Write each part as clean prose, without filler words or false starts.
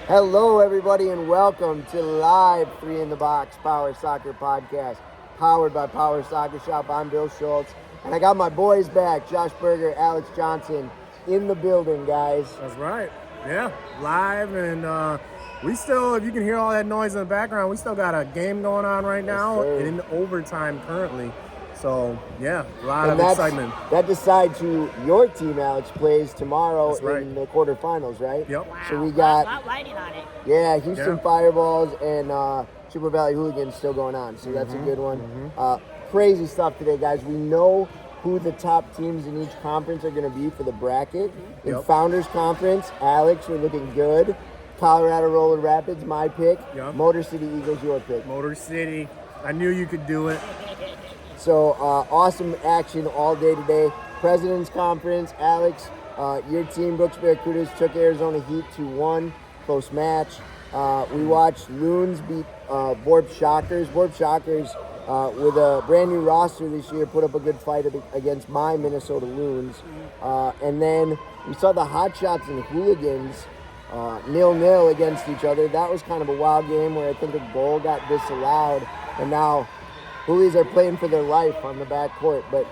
Hello, everybody, and welcome to Live 3 in the Box Power Soccer Podcast, powered by Power Soccer Shop. I'm Bill Schultz, and I got my boys back, Josh Berger, Alex Johnson, in the building, guys. That's right. Yeah, live, and we still, if you can hear all that noise in the background, we still got a game going on right now in overtime currently. So, yeah, a lot of excitement. That decides who your team, Alex, plays tomorrow right. in the quarterfinals, right? Yep. Wow. So we got a lot riding on it. Yeah, Houston Fireballs and Super Valley Hooligans still going on, so that's a good one. Crazy stuff today, guys. We know who the top teams in each conference are going to be for the bracket. In Founders Conference, Alex, we're looking good. Colorado Roller Rapids, my pick. Motor City Eagles, your pick. Motor City. I knew you could do it. So, awesome action all day today. President's Conference, Alex, your team, Brooks Barracudas, took Arizona Heat 2-1. Close match. We watched Loons beat Borp Shockers. Borp Shockers, with a brand new roster this year, put up a good fight against my Minnesota Loons. And then we saw the Hotshots and Hooligans 0-0 against each other. That was kind of a wild game where I think a goal got disallowed. And now Hoolies are playing for their life on the back court. But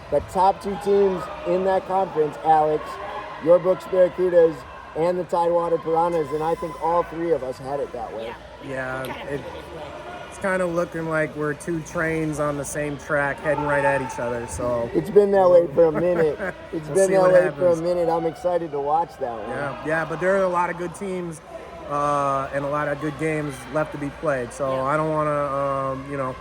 the top two teams in that conference, Alex, your Brooks Barracudas and the Tidewater Piranhas, and I think all three of us had it that way. Yeah, it's kind of looking like we're two trains on the same track heading right at each other. So it's been that way for a minute. It's been that way for a minute. I'm excited to watch that one. Yeah, but there are a lot of good teams and a lot of good games left to be played. So I don't want to,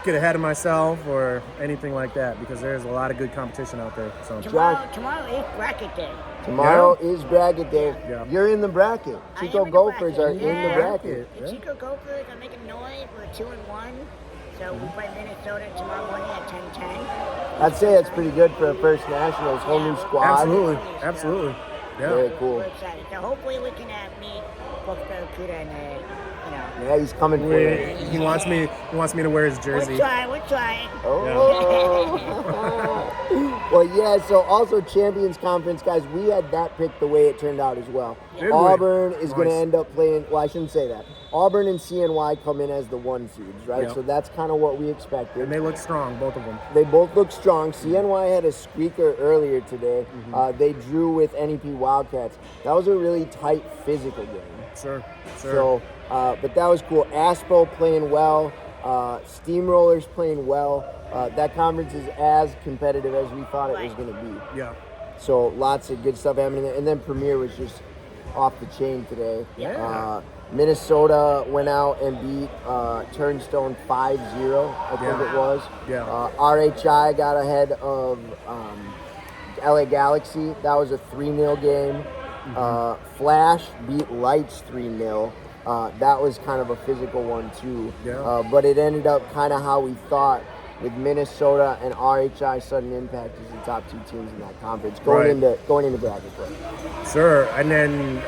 get ahead of myself or anything like that because there's a lot of good competition out there. So tomorrow is bracket day. Tomorrow is bracket day. Yeah. You're in the bracket. Chico Gophers are in the bracket. The Chico Gophers are making noise. We're 2-1. So we play Minnesota tomorrow morning at 10:10. I'd say it's pretty good for a First Nationals, whole new squad. Absolutely. Yeah. Very cool. We're excited. So hopefully we can meet Brooks Barracuda and Yeah, he's coming for you. He wants me to wear his jersey. We're trying. Oh. Well, yeah, so also Champions Conference, guys, we had that picked the way it turned out as well. Auburn is going to end up playing, well, I shouldn't say that. Auburn and CNY come in as the 1 seeds, right? So that's kind of what we expected. And they look strong, both of them. They both look strong. CNY had a squeaker earlier today. They drew with NEP Wildcats. That was a really tight physical game. Sure. So, but that was cool. ASPO playing well. Steamrollers playing well. That conference is as competitive as we thought it was going to be. Yeah. So lots of good stuff happening there. And then Premier was just off the chain today. Minnesota went out and beat Turnstone 5-0, I think it was. RHI got ahead of LA Galaxy. That was a 3-0 game. Flash beat Lights 3-0. That was kind of a physical one too. But it ended up kind of how we thought, with Minnesota and RHI Sudden Impact as the top two teams in that conference going into bracket play. Sure, and then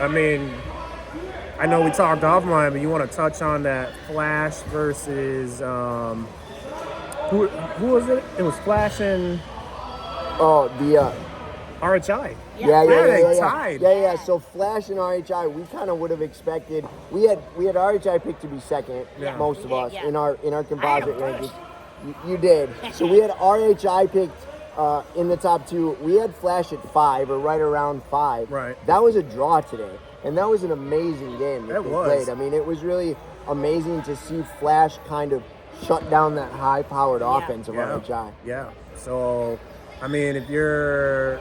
I know we talked offline, but you want to touch on that Flash versus who was it? It was Flash and RHI. Tied. Yeah. So Flash and RHI, we kind of would have expected. We had RHI picked to be second. Most of us in our composite rankings. You did. So we had RHI picked in the top two. We had Flash at 5 or right around 5. Right. That was a draw today, and that was an amazing game that they played. I mean, it was really amazing to see Flash kind of shut down that high-powered offense of RHI. Yeah. So, I mean, if you're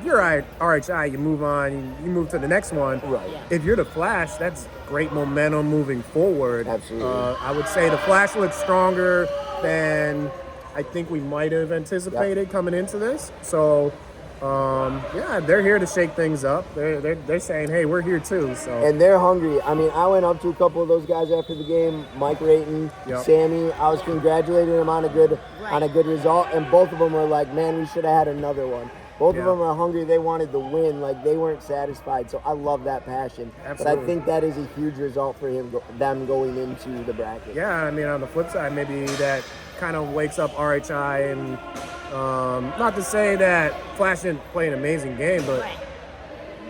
RHI, you move on, you move to the next one. Right. If you're the Flash, that's great momentum moving forward. Absolutely. I would say the Flash looks stronger than I think we might have anticipated coming into this. So, they're here to shake things up. They're saying, hey, we're here too. So. And they're hungry. I mean, I went up to a couple of those guys after the game, Mike Rayton, Sammy. I was congratulating them on a good result, and both of them were like, man, we should have had another one. Both of them are hungry. They wanted the win. Like, they weren't satisfied. So I love that passion. Absolutely. But I think that is a huge result for them going into the bracket. Yeah, I mean, on the flip side, maybe that kind of wakes up RHI. And not to say that Flash didn't play an amazing game, but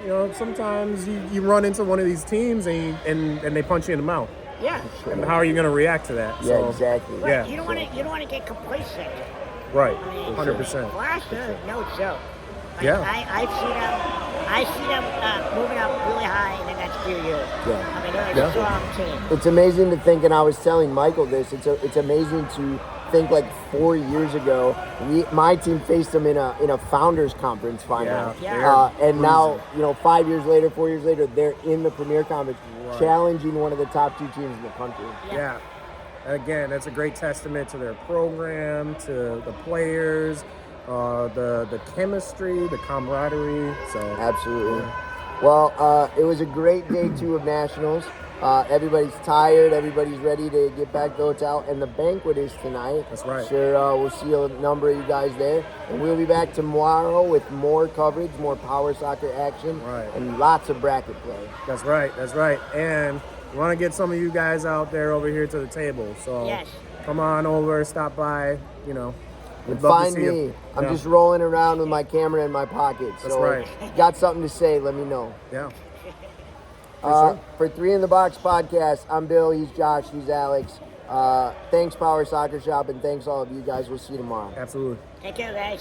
you know, sometimes you run into one of these teams and they punch you in the mouth. Yeah. And how are you going to react to that? Yeah, exactly. Right. Yeah. You don't want to get complacent. Right. I mean, 100%. Flash is no joke. Like, Yeah. I see them moving up really high in the next few years. Yeah. I mean, they're Yeah. a strong team. It's amazing to think, and I was telling Michael this. It's amazing to think like 4 years ago, my team faced them in a founders conference final, Yeah. and now 5 years later, 4 years later, they're in the Premier Conference, Right. challenging one of the top 2 teams in the country. Yeah. Again, that's a great testament to their program, to the players, the chemistry, the camaraderie. So Absolutely. Well, it was a great day 2 of Nationals. Everybody's tired. Everybody's ready to get back to the hotel, and the banquet is tonight. That's right. Sure, we'll see a number of you guys there, and we'll be back tomorrow with more coverage, more power soccer action, Right. and lots of bracket play. That's right. That's right. And we want to get some of you guys out there over here to the table. So Yes. come on over, stop by. You know, And we'd love to find see me. you. I'm Yeah. just rolling around with my camera in my pocket. That's So right. got something to say, let me know. Yeah. For 3 in the Box podcast, I'm Bill, he's Josh, he's Alex. Thanks Power Soccer Shop, and thanks all of you guys. We'll see you tomorrow. Absolutely. Take care, guys.